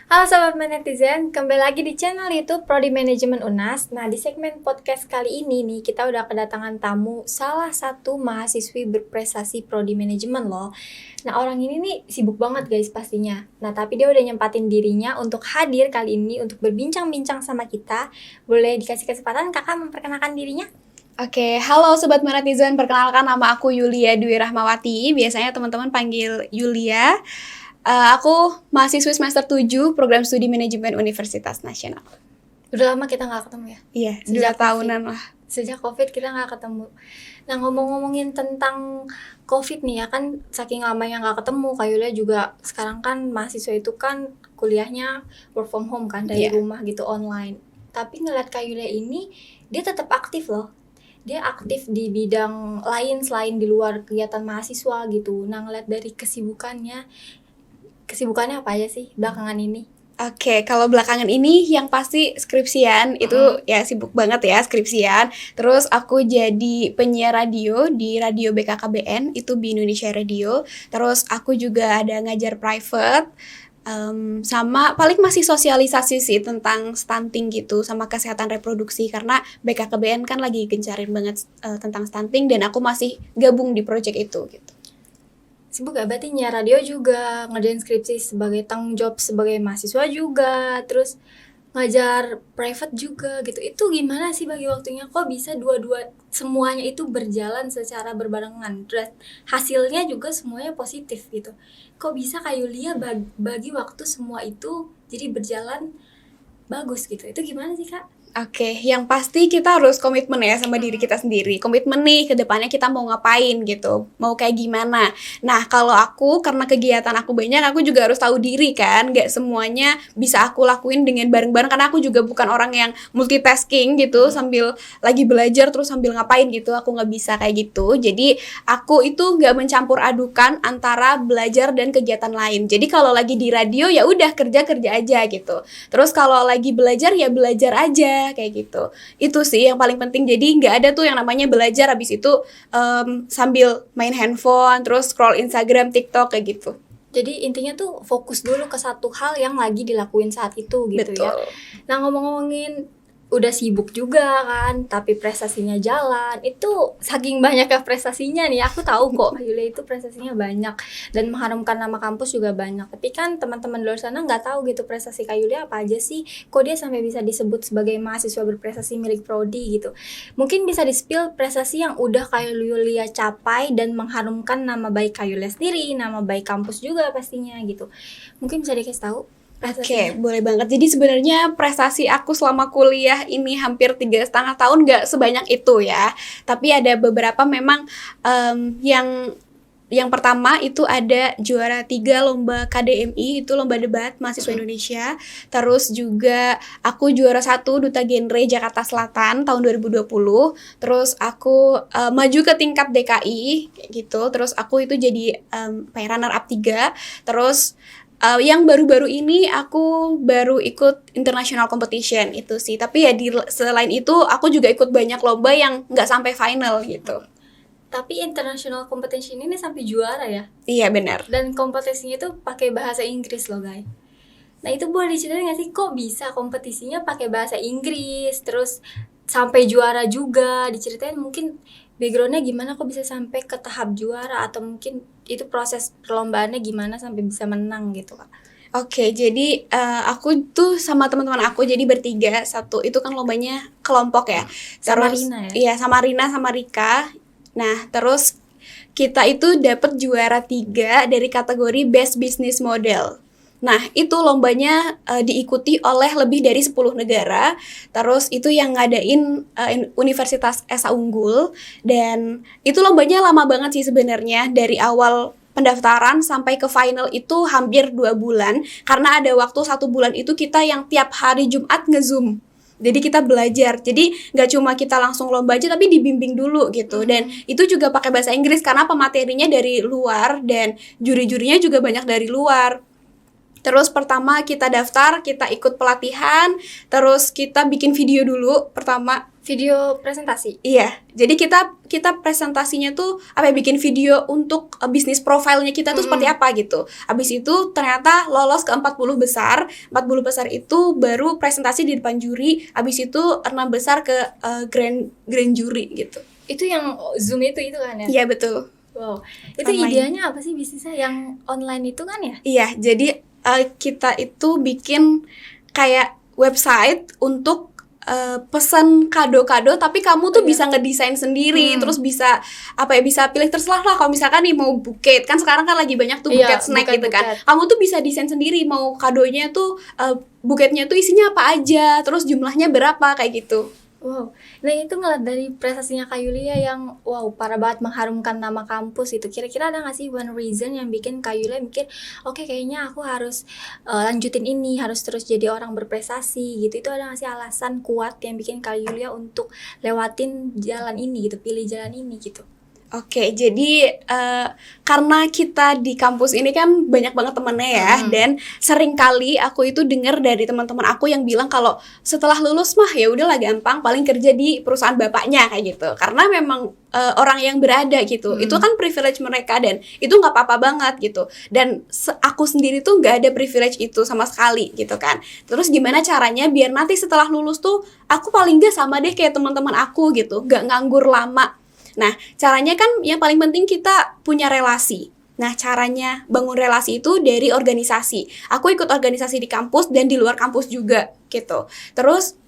Halo Sobat Netizen, kembali lagi di channel YouTube Prodi Manajemen UNAS. Nah, di segmen podcast kali ini nih, kita udah kedatangan tamu salah satu mahasiswi berprestasi Prodi Manajemen loh. Nah, orang ini nih sibuk banget guys pastinya. Nah, tapi dia udah nyempatin dirinya untuk hadir kali ini untuk berbincang-bincang sama kita. Boleh dikasih kesempatan kakak memperkenalkan dirinya? Oke, halo Sobat Netizen, perkenalkan nama aku Yulia Dwi Rahmawati. Biasanya teman-teman panggil Yulia. Aku mahasiswi semester 7 Program Studi Manajemen Universitas Nasional. Udah lama kita gak ketemu ya? Iya, Sejak 2 tahunan lah. Sejak COVID kita gak ketemu. Nah, ngomong-ngomongin tentang COVID nih ya, kan saking lamanya gak ketemu, Kak Yulia juga sekarang kan mahasiswa itu kan kuliahnya work from home kan, dari rumah gitu, online. Tapi ngeliat Kak Yulia ini, dia tetap aktif loh. Dia aktif di bidang lain selain di luar kegiatan mahasiswa gitu. Nah, ngeliat dari kesibukannya apa aja sih belakangan ini? Oke, kalau belakangan ini yang pasti skripsian, itu ya sibuk banget ya skripsian. Terus aku jadi penyiar radio di radio BKKBN, itu Bi Indonesia Radio. Terus aku juga ada ngajar private. Sama paling masih sosialisasi sih tentang stunting gitu sama kesehatan reproduksi, karena BKKBN kan lagi gencarin banget tentang stunting, dan aku masih gabung di project itu gitu. Sibuk gak? Berarti nyiar radio juga, ngerjain skripsi sebagai tanggung jawab sebagai mahasiswa juga, terus ngajar private juga gitu. Itu gimana sih bagi waktunya? Kok bisa dua-dua semuanya itu berjalan secara berbarengan? Terus hasilnya juga semuanya positif gitu. Kok bisa Kak Yulia bagi waktu semua itu jadi berjalan bagus gitu? Itu gimana sih Kak? Oke, yang pasti kita harus komitmen ya sama diri kita sendiri. Komitmen nih ke depannya kita mau ngapain gitu, mau kayak gimana. Nah, kalau aku karena kegiatan aku banyak, aku juga harus tahu diri kan. Gak semuanya bisa aku lakuin dengan bareng-bareng, karena aku juga bukan orang yang multitasking gitu, sambil lagi belajar terus sambil ngapain gitu. Aku nggak bisa kayak gitu. Jadi aku itu nggak mencampur adukan antara belajar dan kegiatan lain. Jadi kalau lagi di radio ya udah kerja aja gitu. Terus kalau lagi belajar ya belajar aja kayak gitu. Itu sih yang paling penting. Jadi nggak ada tuh yang namanya belajar habis itu sambil main handphone terus scroll Instagram, TikTok kayak gitu. Jadi intinya tuh fokus dulu ke satu hal yang lagi dilakuin saat itu gitu. Betul. Ya. Nah, ngomong-ngomongin udah sibuk juga kan, tapi prestasinya jalan. Itu saking banyaknya prestasinya nih, aku tahu kok Yulia itu prestasinya banyak dan mengharumkan nama kampus juga banyak. Tapi kan teman-teman di luar sana nggak tahu gitu prestasi Kak Yulia apa aja sih. Kok dia sampai bisa disebut sebagai mahasiswa berprestasi milik Prodi gitu. Mungkin bisa di-spill prestasi yang udah Kak Yulia capai dan mengharumkan nama baik Kak Yulia sendiri, nama baik kampus juga pastinya gitu. Mungkin bisa dikasih tahu. Oke, boleh banget. Jadi sebenarnya prestasi aku selama kuliah ini hampir 3,5 tahun gak sebanyak itu ya. Tapi ada beberapa memang yang pertama itu ada juara 3 lomba KDMI, itu lomba debat mahasiswa Indonesia. Terus juga aku juara 1 Duta Genre Jakarta Selatan tahun 2020. Terus aku maju ke tingkat DKI kayak gitu. Terus aku itu jadi runner up 3. Terus yang baru-baru ini aku baru ikut international competition itu sih. Tapi ya selain itu aku juga ikut banyak lomba yang nggak sampai final gitu. Tapi international competition ini sampai juara ya? Iya benar. Dan kompetisinya itu pakai bahasa Inggris loh guys. Nah itu boleh diceritain nggak sih kok bisa kompetisinya pakai bahasa Inggris terus sampai juara juga? Diceritain mungkin backgroundnya gimana kok bisa sampai ke tahap juara, atau mungkin itu proses perlombaannya gimana sampai bisa menang gitu Kak? Oke, jadi aku tuh sama teman-teman aku jadi bertiga. Satu itu kan lombanya kelompok ya. Sama Terus, Rina ya? Iya, sama Rina sama Rika. Nah, terus kita itu dapat juara 3 dari kategori Best Business Model. Nah, itu lombanya diikuti oleh lebih dari 10 negara. Terus itu yang ngadain Universitas Esa Unggul. Dan itu lombanya lama banget sih sebenarnya. Dari awal pendaftaran sampai ke final itu hampir 2 bulan. Karena ada waktu 1 bulan itu kita yang tiap hari Jumat nge-zoom. Jadi kita belajar, jadi nggak cuma kita langsung lomba aja, tapi dibimbing dulu gitu. Dan itu juga pakai bahasa Inggris karena pematerinya dari luar dan juri-jurinya juga banyak dari luar. Terus pertama kita daftar, kita ikut pelatihan, terus kita bikin video dulu pertama. Video presentasi. Iya, jadi kita presentasinya tuh bikin video untuk bisnis profilnya kita tuh seperti apa gitu. Habis itu ternyata lolos ke 40 besar. 40 besar itu baru presentasi di depan juri. Habis itu 6 besar ke grand jury gitu. Itu yang Zoom itu kan ya? Iya, betul. Wow. Itu Online. ideanya apa sih bisnisnya yang online itu kan ya? Iya, jadi kita itu bikin kayak website untuk pesan kado-kado, tapi kamu tuh bisa ngedesain sendiri, terus bisa bisa pilih terserah lah. Kalau misalkan nih mau buket, kan sekarang kan lagi banyak tuh buket snack gitu kan. Kamu tuh bisa desain sendiri mau kadonya tuh buketnya tuh isinya apa aja, terus jumlahnya berapa kayak gitu. Wow, nah itu ngeliat dari prestasinya Kak Yulia yang wow parah banget mengharumkan nama kampus itu. Kira-kira ada nggak sih one reason yang bikin Kak Yulia mikir, oke, kayaknya aku harus lanjutin ini, harus terus jadi orang berprestasi gitu. Itu ada nggak sih alasan kuat yang bikin Kak Yulia untuk lewatin jalan ini gitu, pilih jalan ini gitu? Oke, jadi karena kita di kampus ini kan banyak banget temennya ya, dan sering kali aku itu dengar dari teman-teman aku yang bilang kalau setelah lulus mah ya udahlah gampang, paling kerja di perusahaan bapaknya kayak gitu. Karena memang orang yang berada gitu, itu kan privilege mereka dan itu nggak apa-apa banget gitu. Dan aku sendiri tuh nggak ada privilege itu sama sekali gitu kan. Terus gimana caranya biar nanti setelah lulus tuh aku paling nggak sama deh kayak teman-teman aku gitu, nggak nganggur lama. Nah, caranya kan yang paling penting kita punya relasi. Nah, caranya bangun relasi itu dari organisasi. Aku ikut organisasi di kampus dan di luar kampus juga, gitu. Terus,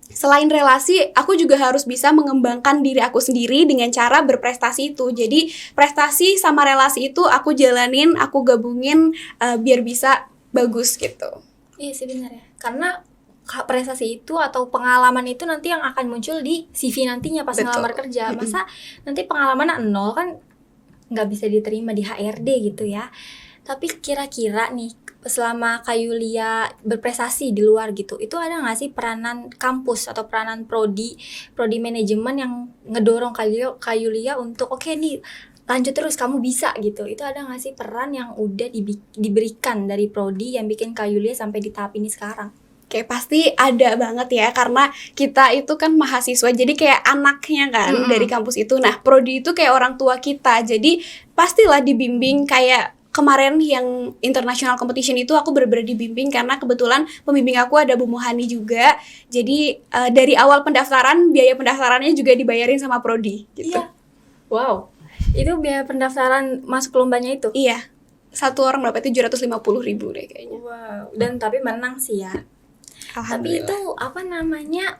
selain relasi, aku juga harus bisa mengembangkan diri aku sendiri dengan cara berprestasi itu. Jadi, prestasi sama relasi itu aku jalanin, aku gabungin biar bisa bagus, gitu. Iya sih benar ya. Karena prestasi itu atau pengalaman itu nanti yang akan muncul di CV nantinya pas ngelamar kerja. Masa nanti pengalaman 0 kan nggak bisa diterima di HRD gitu ya. Tapi kira-kira nih selama Kak Yulia berprestasi di luar gitu, itu ada nggak sih peranan kampus atau peranan prodi manajemen yang ngedorong Kak Yulia untuk oke nih lanjut terus, kamu bisa gitu. Itu ada nggak sih peran yang udah diberikan dari prodi yang bikin Kak Yulia sampai di tahap ini sekarang? Oke, pasti ada banget ya, karena kita itu kan mahasiswa, jadi kayak anaknya kan dari kampus itu. Nah, prodi itu kayak orang tua kita, jadi pastilah dibimbing. Kayak kemarin yang international competition itu aku benar-benar dibimbing, karena kebetulan pembimbing aku ada Bu Muhani juga. Jadi dari awal pendaftaran, biaya pendaftarannya juga dibayarin sama prodi gitu. Iya. Wow, itu biaya pendaftaran masuk lombanya itu? Iya, satu orang berapa itu 750.000 deh kayaknya. Wow, dan tapi menang sih ya. Tapi itu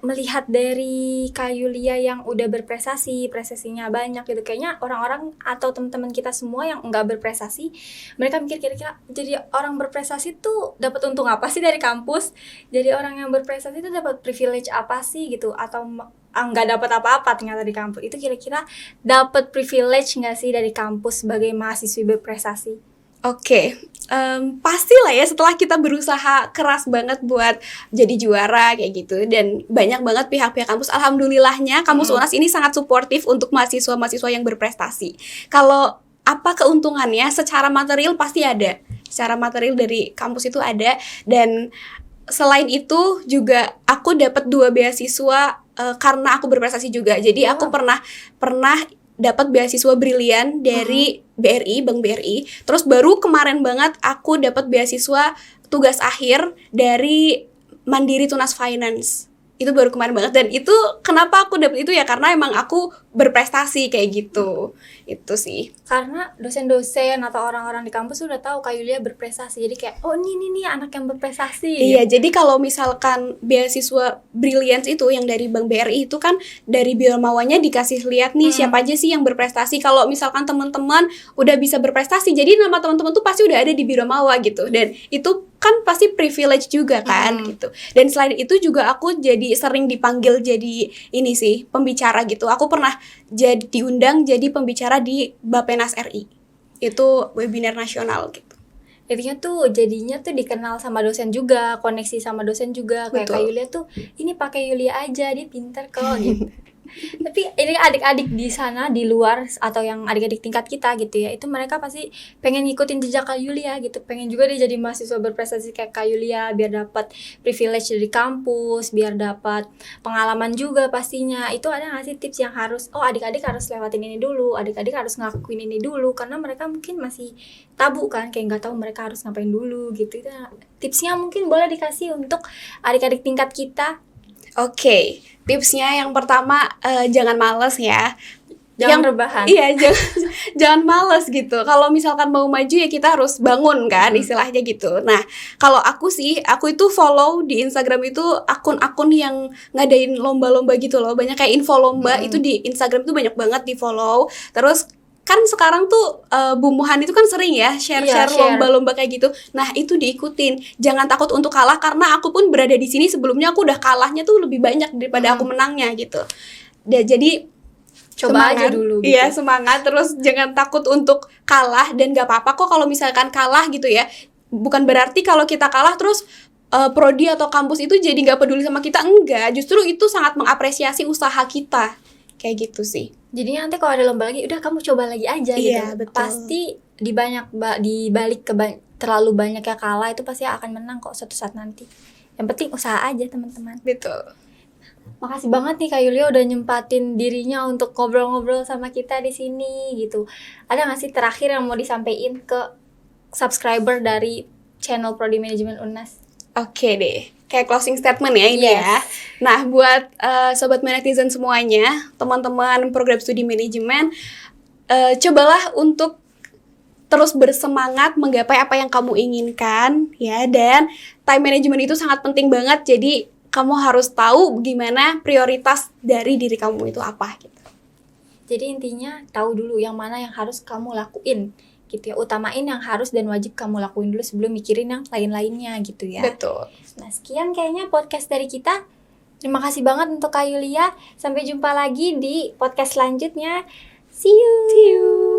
melihat dari Kak Yulia yang udah prestasinya banyak gitu, kayaknya orang-orang atau teman-teman kita semua yang enggak berprestasi, mereka mikir kira-kira jadi orang berprestasi tuh dapat untung apa sih dari kampus? Jadi orang yang berprestasi itu dapat privilege apa sih gitu, atau nggak dapat apa-apa ternyata di kampus? Itu kira-kira dapat privilege nggak sih dari kampus sebagai mahasiswi berprestasi? Oke, pastilah ya setelah kita berusaha keras banget buat jadi juara kayak gitu, dan banyak banget pihak-pihak kampus, alhamdulillahnya kampus UNAS ini sangat suportif untuk mahasiswa-mahasiswa yang berprestasi. Kalau apa keuntungannya secara material pasti ada, secara material dari kampus itu ada, dan selain itu juga aku dapat 2 beasiswa karena aku berprestasi juga. Jadi aku pernah dapat beasiswa brilian dari BRI, Bank BRI. Terus baru kemarin banget aku dapat beasiswa tugas akhir dari Mandiri Tunas Finance. Itu baru kemarin banget, dan itu kenapa aku dapet itu ya karena emang aku berprestasi kayak gitu. Itu sih. Karena dosen-dosen atau orang-orang di kampus udah tahu Kak Yulia berprestasi. Jadi kayak oh ini anak yang berprestasi. Iya, jadi kalau misalkan beasiswa Brilliance itu yang dari Bank BRI itu kan dari Biomawanya dikasih lihat nih siapa aja sih yang berprestasi. Kalau misalkan teman-teman udah bisa berprestasi, jadi nama teman-teman tuh pasti udah ada di Biomawa gitu. Dan itu kan pasti privilege juga kan gitu. Dan selain itu juga aku jadi sering dipanggil jadi ini sih, pembicara gitu. Aku pernah diundang jadi pembicara di Bappenas RI. Itu webinar nasional gitu. Jadinya tuh dikenal sama dosen juga, koneksi sama dosen juga. Kayak Kak Yulia tuh, ini pakai Yulia aja, dia pintar kok gitu. Tapi ini adik-adik di sana di luar atau yang adik-adik tingkat kita gitu ya, itu mereka pasti pengen ngikutin jejak Kak Yulia gitu, pengen juga dia jadi mahasiswa berprestasi kayak Kak Yulia biar dapat privilege dari kampus, biar dapat pengalaman juga pastinya. Itu ada nggak sih tips yang harus adik-adik harus lewatin ini dulu, adik-adik harus ngelakuin ini dulu, karena mereka mungkin masih tabu kan, kayak nggak tahu mereka harus ngapain dulu gitu. Itu tipsnya mungkin boleh dikasih untuk adik-adik tingkat kita. Oke, tipsnya yang pertama jangan males ya. Jangan rebahan. Iya, jangan males gitu. Kalau misalkan mau maju ya kita harus bangun kan, istilahnya gitu. Nah, kalau aku itu follow di Instagram itu akun-akun yang ngadain lomba-lomba gitu loh. Banyak kayak info lomba itu di Instagram tuh banyak banget di follow. Terus kan sekarang tuh Bumuhan itu kan sering ya share lomba-lomba kayak gitu. Nah, itu diikutin. Jangan takut untuk kalah, karena aku pun berada di sini sebelumnya aku udah kalahnya tuh lebih banyak daripada aku menangnya gitu. Jadi coba semangat, aja dulu gitu. Iya, semangat, terus jangan takut untuk kalah, dan gak apa-apa kok kalau misalkan kalah gitu ya. Bukan berarti kalau kita kalah terus prodi atau kampus itu jadi gak peduli sama kita, enggak. Justru itu sangat mengapresiasi usaha kita. Kayak gitu sih. Jadi nanti kalau ada lomba lagi, udah kamu coba lagi aja gitu. Iya, betul. Pasti di balik terlalu banyak yang kalah itu pasti akan menang kok suatu saat nanti. Yang penting usaha aja teman-teman. Betul. Makasih banget nih Kak Yulia udah nyempatin dirinya untuk ngobrol-ngobrol sama kita di sini gitu. Ada nggak sih terakhir yang mau disampaikan ke subscriber dari channel Prodi Manajemen UNAS? Oke deh, kayak closing statement ya ini ya. Nah, buat sobat netizen semuanya, teman-teman program studi manajemen, cobalah untuk terus bersemangat menggapai apa yang kamu inginkan ya. Dan time management itu sangat penting banget. Jadi kamu harus tahu gimana prioritas dari diri kamu itu apa gitu. Jadi intinya tahu dulu yang mana yang harus kamu lakuin gitu ya. Utamain yang harus dan wajib kamu lakuin dulu sebelum mikirin yang lain-lainnya gitu ya. Betul. Nah, sekian kayaknya podcast dari kita. Terima kasih banget untuk Kak Yulia. Sampai jumpa lagi di podcast selanjutnya. See you.